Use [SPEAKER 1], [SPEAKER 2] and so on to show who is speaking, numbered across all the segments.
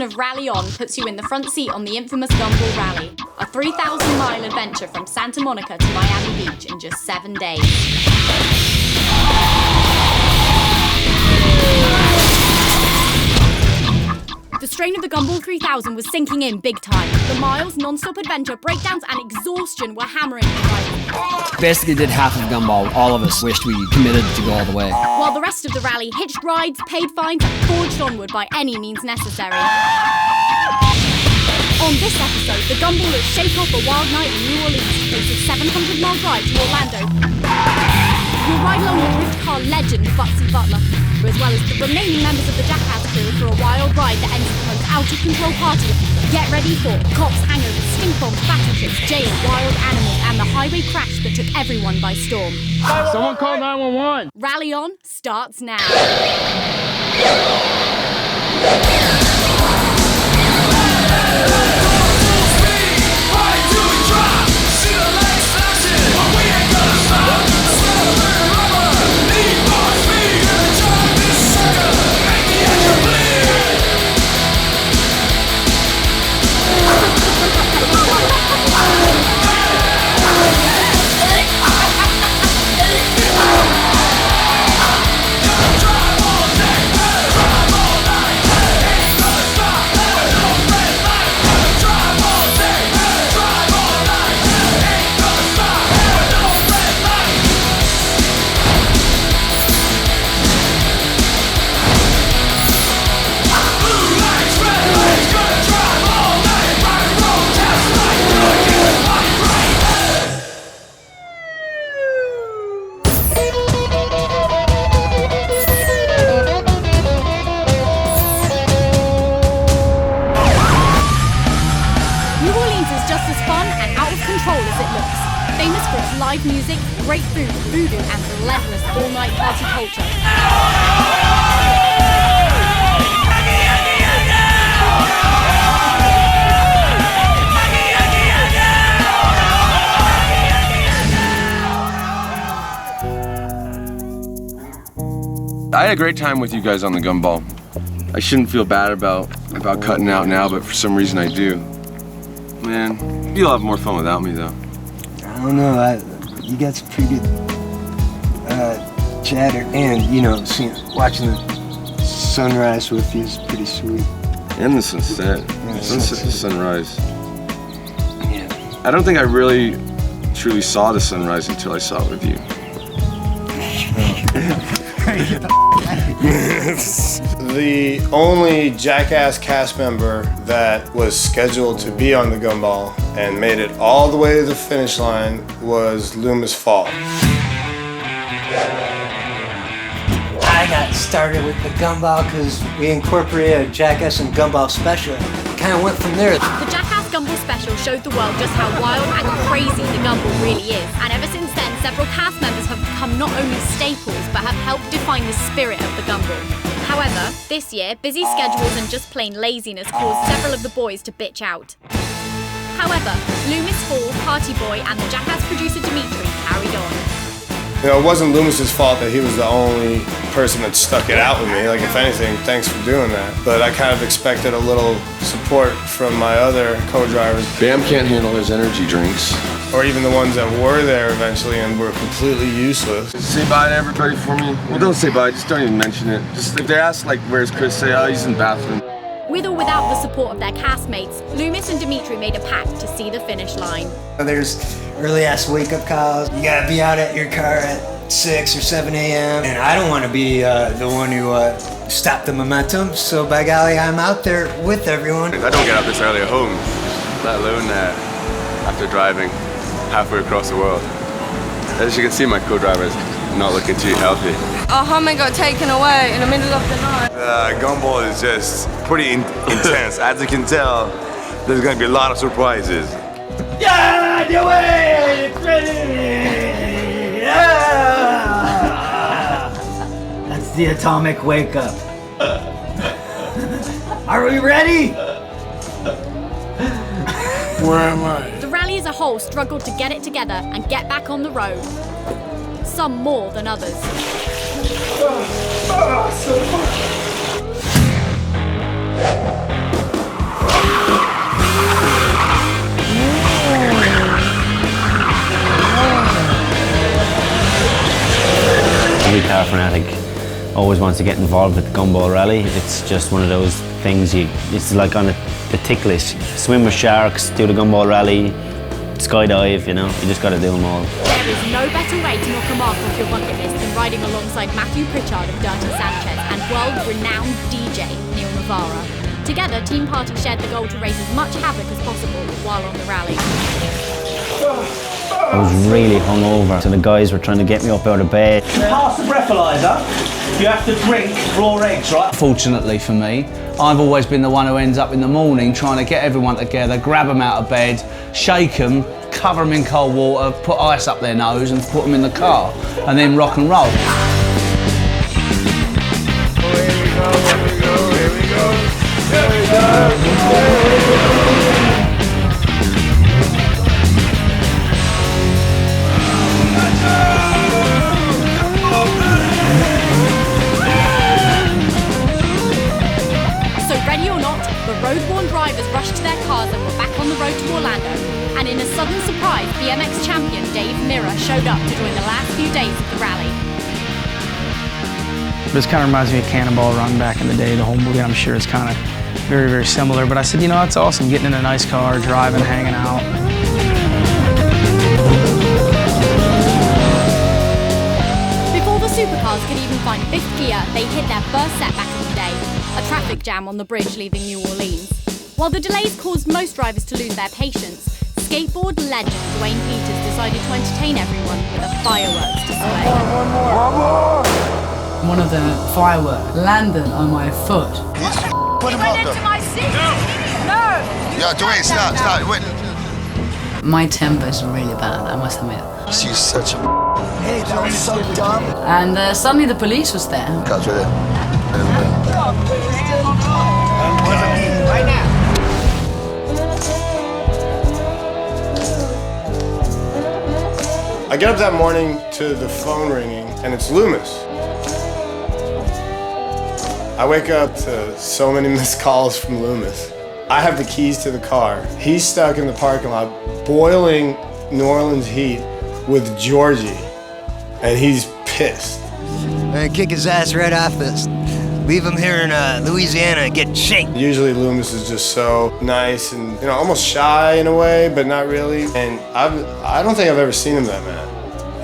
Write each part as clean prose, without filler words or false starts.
[SPEAKER 1] of Rally On puts you in the front seat on the infamous Gumball Rally, a 3,000-mile adventure from Santa Monica to Miami Beach in just 7 days. The strain of the Gumball 3000 was sinking in big time. The miles, non-stop adventure, breakdowns and exhaustion were hammering the riders.
[SPEAKER 2] Basically did half of Gumball. All of us wished we committed to go all the way.
[SPEAKER 1] While the rest of the rally hitched rides, paid fines and forged onward by any means necessary. On this episode, the Gumballers shake off a wild night in New Orleans to face a 700-mile drive to Orlando. We'll ride along with rift car legend Buttsy Butler, as well as the remaining members of the Jackass crew for a wild ride that ends the most out-of-control party. Get ready for cops, hangovers, stink bombs, battle ships, jail, wild animals, and the highway crash that took everyone by storm.
[SPEAKER 3] Someone call 911!
[SPEAKER 1] Rally On starts now. Live music, great food, voodoo, and relentless all-night party culture.
[SPEAKER 4] I had a great time with you guys on the Gumball. I shouldn't feel bad about cutting out now, but for some reason I do. Man, you'll have more fun without me, though.
[SPEAKER 5] I don't know, you got some pretty good chatter, and watching the sunrise with you is pretty sweet.
[SPEAKER 4] And the sunset.
[SPEAKER 5] Yeah,
[SPEAKER 4] sunrise.
[SPEAKER 5] Yeah.
[SPEAKER 4] I don't think I really truly saw the sunrise until I saw it with you.
[SPEAKER 6] The only Jackass cast member that was scheduled to be on the Gumball and made it all the way to the finish line was Loomis Fall.
[SPEAKER 5] I got started with the Gumball because we incorporated a Jackass and Gumball special. Kind of went from there.
[SPEAKER 1] The Jackass Gumball special showed the world just how wild and crazy the Gumball really is. And ever since then, several cast members have become not only staples, but have helped define the spirit of the Gumball. However, this year, busy schedules and just plain laziness caused several of the boys to bitch out. However, Loomis Fall, Party Boy, and the Jackass producer Dimitri carried on.
[SPEAKER 6] It wasn't Loomis's fault that he was the only person that stuck it out with me. Like, if anything, thanks for doing that. But I kind of expected a little support from my other co-drivers.
[SPEAKER 4] Bam can't handle his energy drinks.
[SPEAKER 6] Or even the ones that were there eventually and were completely useless.
[SPEAKER 4] Say bye to everybody for me. Well, don't say bye, just don't even mention it. Just if they ask, like, where's Chris, say, oh, he's in the bathroom.
[SPEAKER 1] With or without the support of their castmates, Loomis and Dimitri made a pact to see the finish line.
[SPEAKER 5] There's early-ass wake-up calls. You gotta be out at your car at 6 or 7 a.m. And I don't want to be the one who stopped the momentum, so by golly, I'm out there with everyone.
[SPEAKER 4] I don't get up this early at home, let alone after driving halfway across the world. As you can see, my co-driver's not looking too healthy.
[SPEAKER 7] Our Hummer got taken away in the middle of the night.
[SPEAKER 8] Gumball is just pretty intense. As you can tell, there's gonna be a lot of surprises.
[SPEAKER 5] Yeah, do it! It's ready! Yeah! That's the atomic wake-up. Are we ready?
[SPEAKER 3] Where am I?
[SPEAKER 1] The rally as a whole struggled to get it together and get back on the road. Some more than others.
[SPEAKER 9] Every car fanatic always wants to get involved with the Gumball Rally. It's just one of those things, it's like on the tick list. Swim with sharks, do the Gumball Rally, skydive, you know, you just got to do them all.
[SPEAKER 1] There is no better way to knock a mark off your bucket list than riding alongside Matthew Pritchard of Dirty Sanchez and world-renowned DJ Neil Navarra. Together, Team Party shared the goal to raise as much havoc as possible while on the rally.
[SPEAKER 9] I was really hungover, so the guys were trying to get me up out of bed.
[SPEAKER 10] Pass the breathalyzer, you have to drink raw eggs, right?
[SPEAKER 11] Fortunately for me, I've always been the one who ends up in the morning trying to get everyone together, grab them out of bed, shake them, cover them in cold water, put ice up their nose and put them in the car, and then rock and roll.
[SPEAKER 1] Road-worn drivers rushed to their cars and were back on the road to Orlando. And in a sudden surprise, BMX champion Dave Mirra showed up to join the last few days of the rally.
[SPEAKER 12] This kind of reminds me of Cannonball Run back in the day. The whole movie, I'm sure, is kind of very, very similar. But I said, you know, it's awesome getting in a nice car, driving, hanging out.
[SPEAKER 1] Before the supercars could even find fifth gear, they hit their first setback of the day. A traffic jam on the bridge leaving New Orleans. While the delays caused most drivers to lose their patience, skateboard legend Duane Peters decided to entertain everyone with a fireworks display.
[SPEAKER 13] One more! One of the fireworks landed on my foot.
[SPEAKER 8] Put him up, though.
[SPEAKER 7] My seat. No!
[SPEAKER 8] Yo, Duane, stop, wait.
[SPEAKER 13] My temper's really bad, I must admit.
[SPEAKER 8] She's such a Hey, that was so dumb.
[SPEAKER 13] And suddenly the police was there.
[SPEAKER 8] Cops right there.
[SPEAKER 5] Right now.
[SPEAKER 6] I get up that morning to the phone ringing, and it's Loomis. I wake up to so many missed calls from Loomis. I have the keys to the car. He's stuck in the parking lot, boiling New Orleans heat with Georgie, and he's pissed.
[SPEAKER 5] And kick his ass right off this. Leave him here in Louisiana and get shanked.
[SPEAKER 6] Usually Loomis is just so nice and, you know, almost shy in a way, but not really. And I don't think I've ever seen him that mad.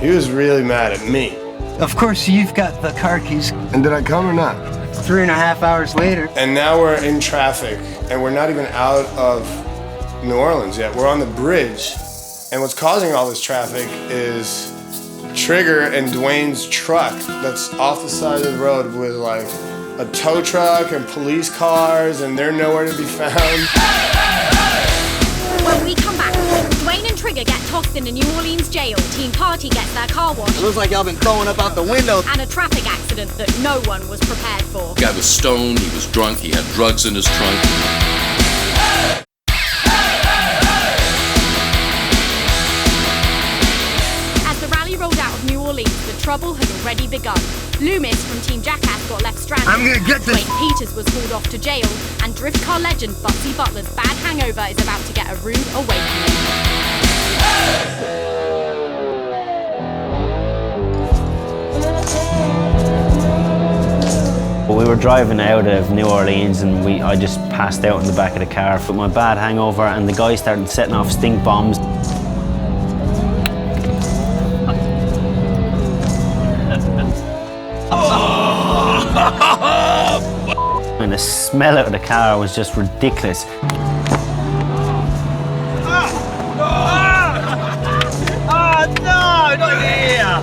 [SPEAKER 6] He was really mad at me.
[SPEAKER 5] Of course, you've got the car keys.
[SPEAKER 6] And did I come or not?
[SPEAKER 5] 3.5 hours later.
[SPEAKER 6] And now we're in traffic, and we're not even out of New Orleans yet. We're on the bridge, and what's causing all this traffic is Trigger and Duane's truck that's off the side of the road with like a tow truck and police cars, and they're nowhere to be found.
[SPEAKER 1] When we come back, Duane and Trigger get tossed into New Orleans jail, Team Party gets their car washed.
[SPEAKER 14] It looks like y'all been throwing up out the window.
[SPEAKER 1] And a traffic accident that no one was prepared for.
[SPEAKER 15] The guy was stoned, he was drunk, he had drugs in his trunk.
[SPEAKER 1] As the rally rolled out of New Orleans, the trouble had already begun. Loomis from Team Jackass got left stranded.
[SPEAKER 5] I'm gonna get this.
[SPEAKER 1] Duane Peters was hauled off to jail, and drift car legend Buttsy Butler's bad hangover is about to get a rude awakening.
[SPEAKER 9] We were driving out of New Orleans and I just passed out in the back of the car with my bad hangover, and the guy started setting off stink bombs. And the smell out of the car was just ridiculous.
[SPEAKER 10] Oh no, not in the ear!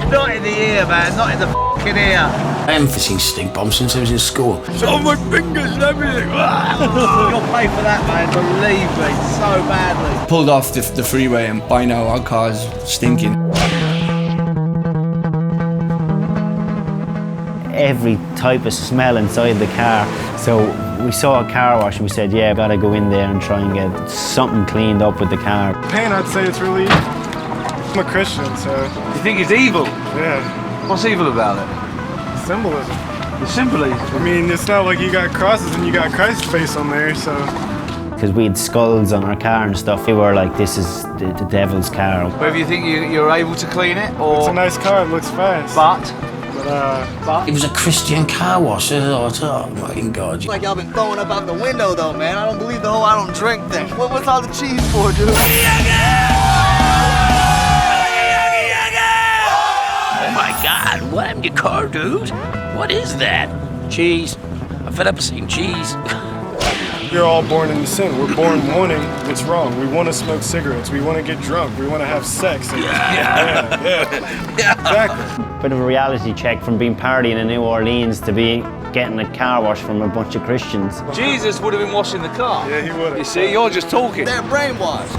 [SPEAKER 10] Not in the ear, man, not in the f***ing ear.
[SPEAKER 14] I haven't seen stink bombs since I was in school.
[SPEAKER 10] It's on my fingers and everything. You'll pay for that, man, believe me, so badly.
[SPEAKER 11] Pulled off the freeway, and by now our car's stinking.
[SPEAKER 9] Every type of smell inside the car. So we saw a car wash and we said, yeah, gotta go in there and try and get something cleaned up with the car.
[SPEAKER 6] Pain, I'd say it's really... I'm a Christian, so...
[SPEAKER 10] You think it's evil?
[SPEAKER 6] Yeah.
[SPEAKER 10] What's evil about it?
[SPEAKER 6] Symbolism.
[SPEAKER 10] The symbolism?
[SPEAKER 6] I mean, it's not like you got crosses and you got Christ's face on there, so...
[SPEAKER 9] because we had skulls on our car and stuff. We were like, this is the devil's car.
[SPEAKER 11] Whether you think you're able to clean it or...
[SPEAKER 6] It's a nice car, it looks fast.
[SPEAKER 11] But
[SPEAKER 14] it was a Christian car wash. Oh my God.
[SPEAKER 10] Like y'all been throwing up out the window though, man. I don't believe the whole I don't drink thing. What's all the cheese for, dude?
[SPEAKER 16] Oh my God, what happened to your car, dude? What is that? Cheese. I'm fed up of seeing cheese.
[SPEAKER 6] You're all born into sin. We're born wanting what's wrong. We want to smoke cigarettes. We want to get drunk. We want to have sex. Yeah. Exactly.
[SPEAKER 9] Bit of a reality check from being partying in New Orleans to be getting a car wash from a bunch of Christians.
[SPEAKER 11] Jesus would have been washing the car.
[SPEAKER 6] Yeah, he would have.
[SPEAKER 11] You see, you're just talking.
[SPEAKER 10] They're brainwashed.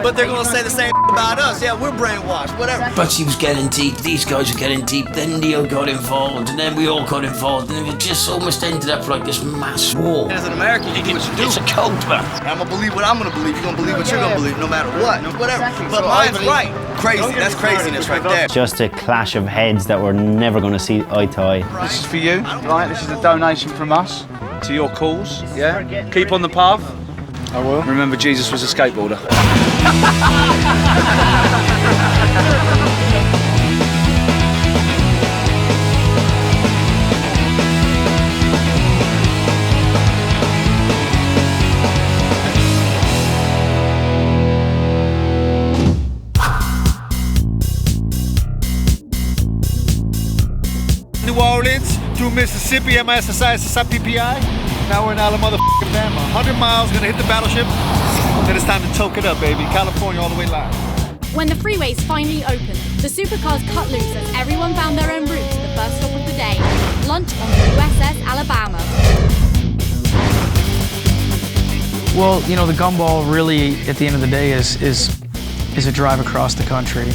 [SPEAKER 10] But they're gonna say the same about us. Yeah, we're brainwashed, whatever.
[SPEAKER 14] Buttsy was getting deep, these guys were getting deep, then Neil got involved, and then we all got involved, and it just almost ended up like this mass war.
[SPEAKER 10] As an American, you do what you do.
[SPEAKER 14] It's a cult, man.
[SPEAKER 10] I'm gonna believe what I'm gonna believe. You're gonna believe what you're gonna believe, no matter what. Whatever. But mine's right. Crazy. That's craziness right there.
[SPEAKER 9] Just a clash of heads that we're never going to see eye to eye.
[SPEAKER 11] This is for you, right? This is a donation from us to your cause. Yeah. Keep on the path.
[SPEAKER 6] I will.
[SPEAKER 11] Remember, Jesus was a skateboarder.
[SPEAKER 10] New Orleans through Mississippi, MSSI, PPI. Now we're in Alabama, 100 miles, gonna hit the battleship. Then it's time to toke it up, baby. California all the way live.
[SPEAKER 1] When the freeways finally opened, the supercars cut loose as everyone found their own route to the first stop of the day, lunch on the USS Alabama.
[SPEAKER 12] Well, you know, the Gumball really, at the end of the day, is a drive across the country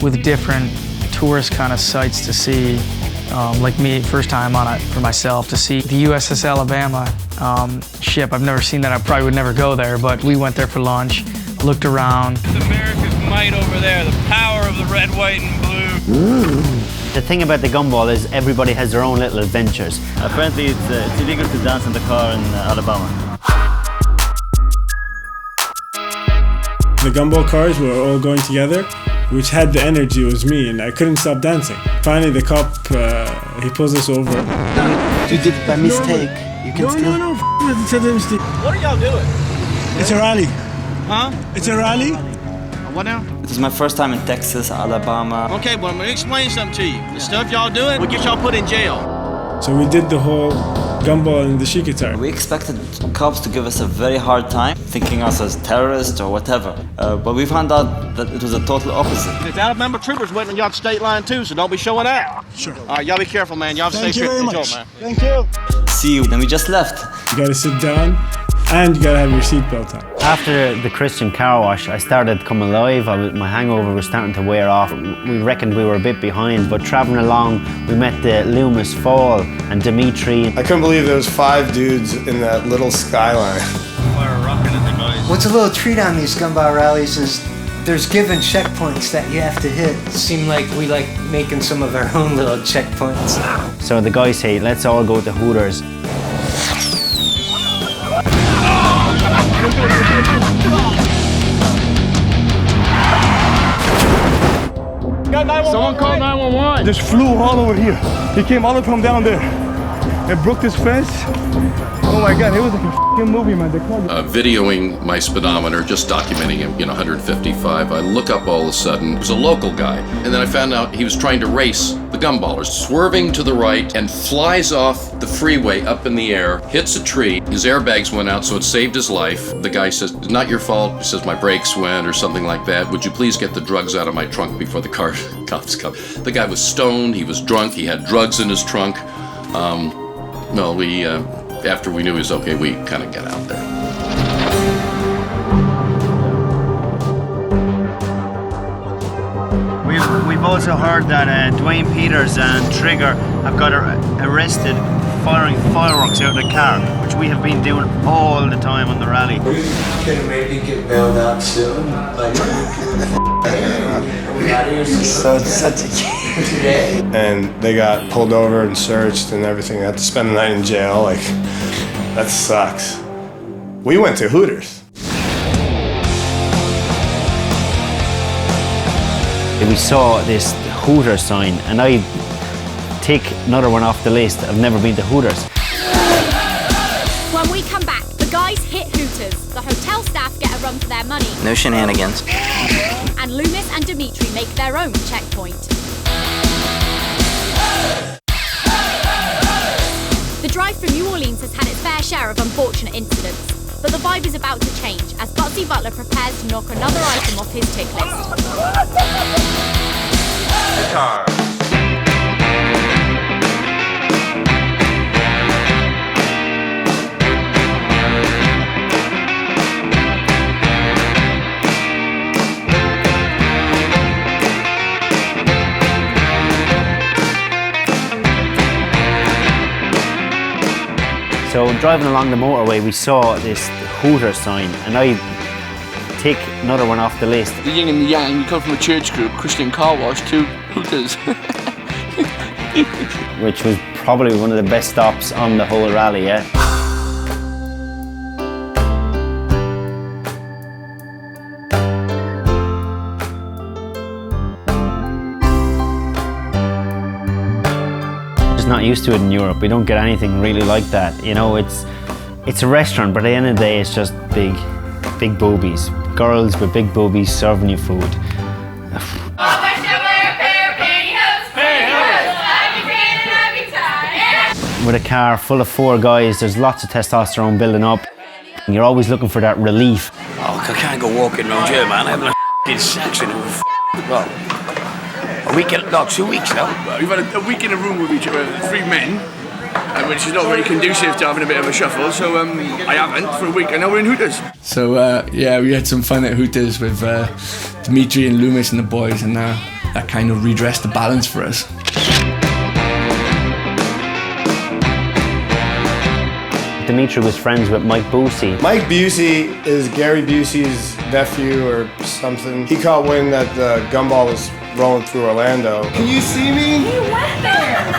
[SPEAKER 12] with different tourist kind of sites to see. Like me, first time on it for myself, to see the USS Alabama ship. I've never seen that. I probably would never go there, but we went there for lunch, looked around.
[SPEAKER 17] America's might over there, the power of the red, white, and blue.
[SPEAKER 9] The thing about the Gumball is everybody has their own little adventures.
[SPEAKER 18] Apparently it's illegal to dance in the car in Alabama.
[SPEAKER 19] The Gumball cars were all going together, which had the energy was me, and I couldn't stop dancing. Finally, the cop, he pulls us over.
[SPEAKER 10] You did it by mistake. You can still...
[SPEAKER 19] No, it's a mistake.
[SPEAKER 17] What are y'all doing?
[SPEAKER 19] It's a rally.
[SPEAKER 17] Huh?
[SPEAKER 19] It's a rally.
[SPEAKER 17] What now?
[SPEAKER 18] It was my first time in Texas, Alabama.
[SPEAKER 17] Okay, well, I'm gonna explain something to you. The stuff y'all doing will get y'all put in jail.
[SPEAKER 19] So we did the whole Gumball and the She guitar.
[SPEAKER 18] We expected cops to give us a very hard time, thinking us as terrorists or whatever. But we found out that it was a total opposite.
[SPEAKER 17] There's Alabama troopers waiting on y'all at the state line too, so don't be showing out.
[SPEAKER 19] Sure.
[SPEAKER 17] All right, y'all be careful, man. Y'all stay
[SPEAKER 19] Thank you
[SPEAKER 17] safe.
[SPEAKER 19] very
[SPEAKER 17] Enjoy,
[SPEAKER 19] much.
[SPEAKER 17] man.
[SPEAKER 19] Thank you.
[SPEAKER 18] See you. Then we just left.
[SPEAKER 19] You gotta sit down, and you gotta have your seatbelt on.
[SPEAKER 9] After the Christian car wash, I started to come alive. My hangover was starting to wear off. We reckoned we were a bit behind, but traveling along, we met the Loomis Fall and Dimitri.
[SPEAKER 6] I couldn't believe there was 5 dudes in that little skyline.
[SPEAKER 5] What's a little treat on these Gumball rallies is there's given checkpoints that you have to hit. It seemed like we like making some of our own little checkpoints.
[SPEAKER 9] So the guys say, let's all go to Hooters.
[SPEAKER 3] Someone call 911.
[SPEAKER 20] Just flew all over here. He came all the way from down there and broke this fence. Oh my God, it was like a f***ing movie, man. They called
[SPEAKER 15] Videoing my speedometer, just documenting him, 155. I look up all of a sudden, it was a local guy. And then I found out he was trying to race the Gumballers, swerving to the right and flies off the freeway up in the air, hits a tree. His airbags went out, so it saved his life. The guy says, it's not your fault. He says, my brakes went or something like that. Would you please get the drugs out of my trunk before the cops come? The guy was stoned, he was drunk, he had drugs in his trunk. No, after we knew he was okay, we kind of got out there.
[SPEAKER 10] We've also heard that Duane Peters and Trigger have got arrested firing fireworks out of the car, which we have been doing all the time on the rally.
[SPEAKER 5] We can maybe get bailed out soon. Like, so it's such a game.
[SPEAKER 6] And they got pulled over and searched and everything. They had to spend the night in jail. Like, that sucks. We went to Hooters.
[SPEAKER 9] We saw this Hooters sign, and I tick another one off the list. I've never been to Hooters.
[SPEAKER 1] When we come back, the guys hit Hooters. The hotel staff get a run for their money.
[SPEAKER 21] No shenanigans.
[SPEAKER 1] And Loomis and Dimitri make their own checkpoint. The drive from New Orleans has had its fair share of unfortunate incidents, but the vibe is about to change as Buttsy Butler prepares to knock another item off his tick list.
[SPEAKER 8] Guitar.
[SPEAKER 9] So driving along the motorway, we saw this Hooters sign, and I tick another one off the list.
[SPEAKER 3] The yin and the yang, you come from a church group, Christian car wash, to Hooters.
[SPEAKER 9] Which was probably one of the best stops on the whole rally, yeah. Not used to it in Europe. We don't get anything really like that. You know, it's a restaurant, but at the end of the day, it's just big boobies. Girls with big boobies serving you food. With a car full of 4 guys, there's lots of testosterone building up. And you're always looking for that relief.
[SPEAKER 16] Oh, I can't go walking around here, man. I'm having a sex in well, a week, no, 2 weeks now.
[SPEAKER 3] We've had a week in a room with each other, 3 men, which is not very conducive to having a bit of a shuffle, so I haven't for a week, and now we're in Hooters.
[SPEAKER 22] So yeah, we had some fun at Hooters with Dimitri and Loomis and the boys, and that kind of redressed the balance for us.
[SPEAKER 9] Dimitri was friends with Mike Buseys.
[SPEAKER 6] Mike Busey is Gary Busey's nephew or something. He caught wind that the Gumball was rolling through Orlando.
[SPEAKER 23] Can you see me?
[SPEAKER 1] You went there!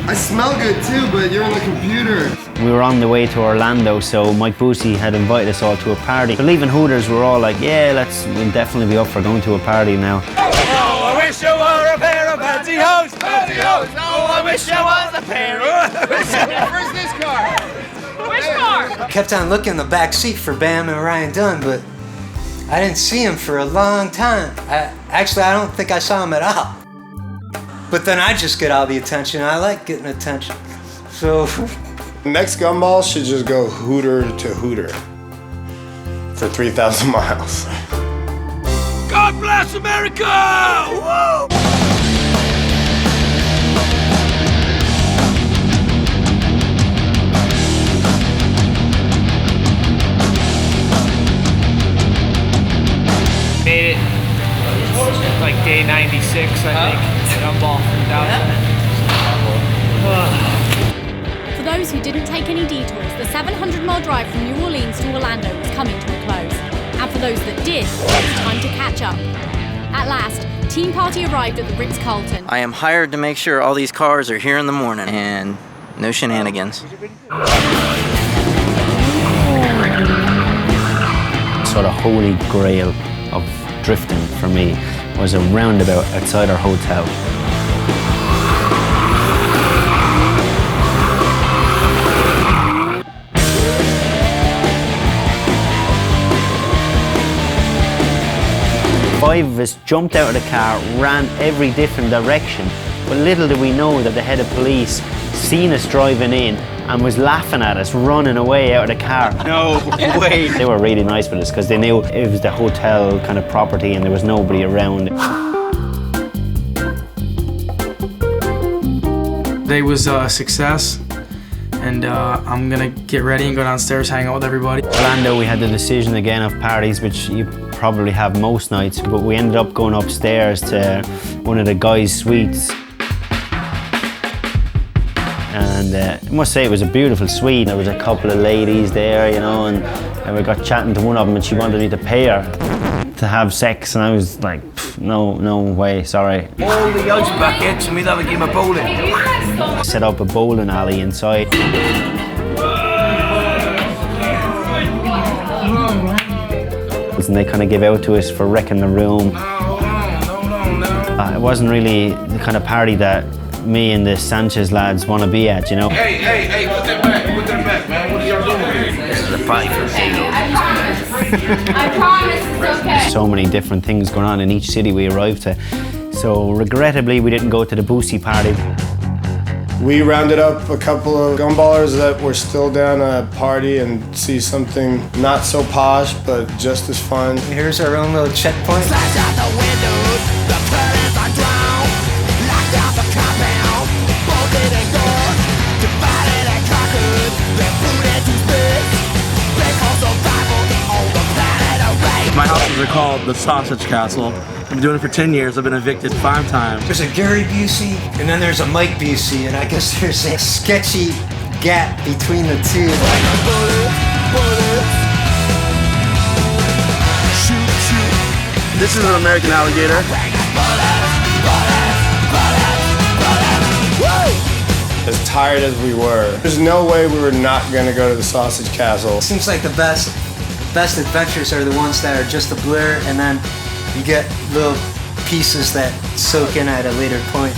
[SPEAKER 23] I smell good too, but you're on the computer.
[SPEAKER 9] We were on the way to Orlando, so Mike Buseys had invited us all to a party. But leaving Hooters, we're all like, yeah, we'll definitely be up for going to a party now.
[SPEAKER 17] Oh, I wish I were a pair of fancy hose, fancy hose. Oh, I wish I was a pair of...
[SPEAKER 23] Where's this car?
[SPEAKER 1] Which car?
[SPEAKER 5] I kept on looking in the back seat for Bam and Ryan Dunn, but I didn't see him for a long time. Actually, I don't think I saw him at all. But then I just get all the attention. I like getting attention. So...
[SPEAKER 6] Next Gumball should just go Hooter to Hooter for 3,000 miles.
[SPEAKER 17] God bless America! Woo!
[SPEAKER 24] Made it like day 96, I think. Gumball 3000.
[SPEAKER 1] For those who didn't take any detours, the 700-mile drive from New Orleans to Orlando was coming to a close. And for those that did, it was time to catch up. At last, Team Party arrived at the Ritz-Carlton.
[SPEAKER 21] I am hired to make sure all these cars are here in the morning, and no shenanigans.
[SPEAKER 9] Sort of holy grail of drifting for me was a roundabout outside our hotel. Five of us jumped out of the car, ran every different direction, but little did we know that the head of police seen us driving in and was laughing at us, running away out of the car.
[SPEAKER 17] No way.
[SPEAKER 9] They were really nice with us because they knew it was the hotel kind of property and there was nobody around.
[SPEAKER 12] Today was a success, and I'm gonna get ready and go downstairs, hang out with everybody.
[SPEAKER 9] Orlando, we had the decision again of parties, which you probably have most nights, but we ended up going upstairs to one of the guys' suites. And I must say it was a beautiful suite. There was a couple of ladies there, you know, and we got chatting to one of them and she wanted me to pay her to have sex, and I was like, no way, sorry.
[SPEAKER 16] All the ice buckets and we'd have a game of bowling.
[SPEAKER 9] I set up a bowling alley inside. and they kind of give out to us for wrecking the room. It wasn't really the kind of party that me and the Sanchez lads want to be at, you know.
[SPEAKER 17] Hey, put that back, man. What are y'all doing here?
[SPEAKER 16] This is a fight for Halo.
[SPEAKER 1] I promise it's okay.
[SPEAKER 9] So many different things going on in each city we arrived to. So regrettably, we didn't go to the Buseys party.
[SPEAKER 6] We rounded up a couple of Gumballers that were still down to party and see something not so posh, but just as fun.
[SPEAKER 5] Here's our own little checkpoint.
[SPEAKER 17] Flash out the windows, the curtains are drawn. Locked out the compound, bolted and gone. Divided and conquered, they're booted to space. They call survival on the planet of rain.
[SPEAKER 2] My houses are called the Sausage Castle. I've been doing it for 10 years. I've been evicted 5 times.
[SPEAKER 5] There's a Gary Busey, and then there's a Mike Busey, and I guess there's a sketchy gap between the two.
[SPEAKER 2] This is an American alligator.
[SPEAKER 6] As tired as we were, there's no way we were not gonna go to the Sausage Castle.
[SPEAKER 5] Seems like the best adventures are the ones that are just a blur, and then you get little pieces that soak in at a later point.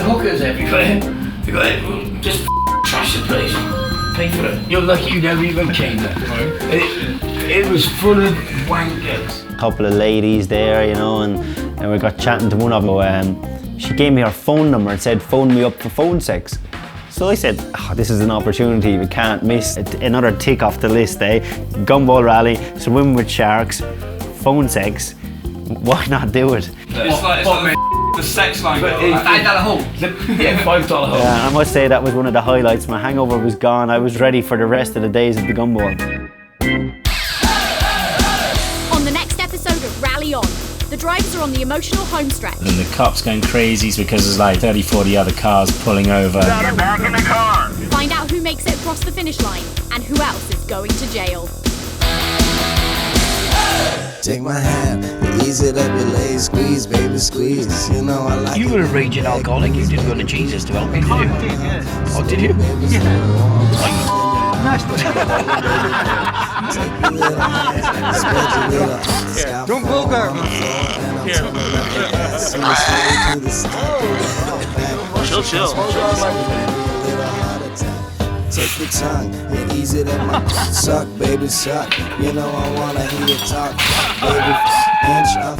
[SPEAKER 14] Hookers everywhere. You got just trash the place. Pay for it. You're lucky you never even came there. It was full of wankers.
[SPEAKER 9] A couple of ladies there, you know, and we got chatting to one of them. She gave me her phone number and said, phone me up for phone sex. So I said, this is an opportunity we can't miss. Another tick off the list, eh? Gumball rally, swimming with sharks, phone sex. Why not do it?
[SPEAKER 4] It's like the sex line.
[SPEAKER 14] $5 hole. Yeah, $5 hole.
[SPEAKER 9] Yeah, I must say that was one of the highlights. My hangover was gone. I was ready for the rest of the days at the Gumball.
[SPEAKER 1] On the next episode of Rally On, the drivers are on the emotional homestretch.
[SPEAKER 7] And the cops going crazy because there's like 30, 40 other cars pulling over.
[SPEAKER 17] Get back in the car!
[SPEAKER 1] Find out who makes it across the finish line and who else is going to jail.
[SPEAKER 13] Take my hand, ease it up your legs, squeeze, baby, squeeze. You know I like
[SPEAKER 14] You were a raging alcoholic. You didn't go to Jesus to help me, did you? Oh, did you?
[SPEAKER 13] Don't go,
[SPEAKER 2] Chill.
[SPEAKER 13] Take your tongue and ease it up my suck, baby, suck. You know I wanna hear you talk, baby. Inch up.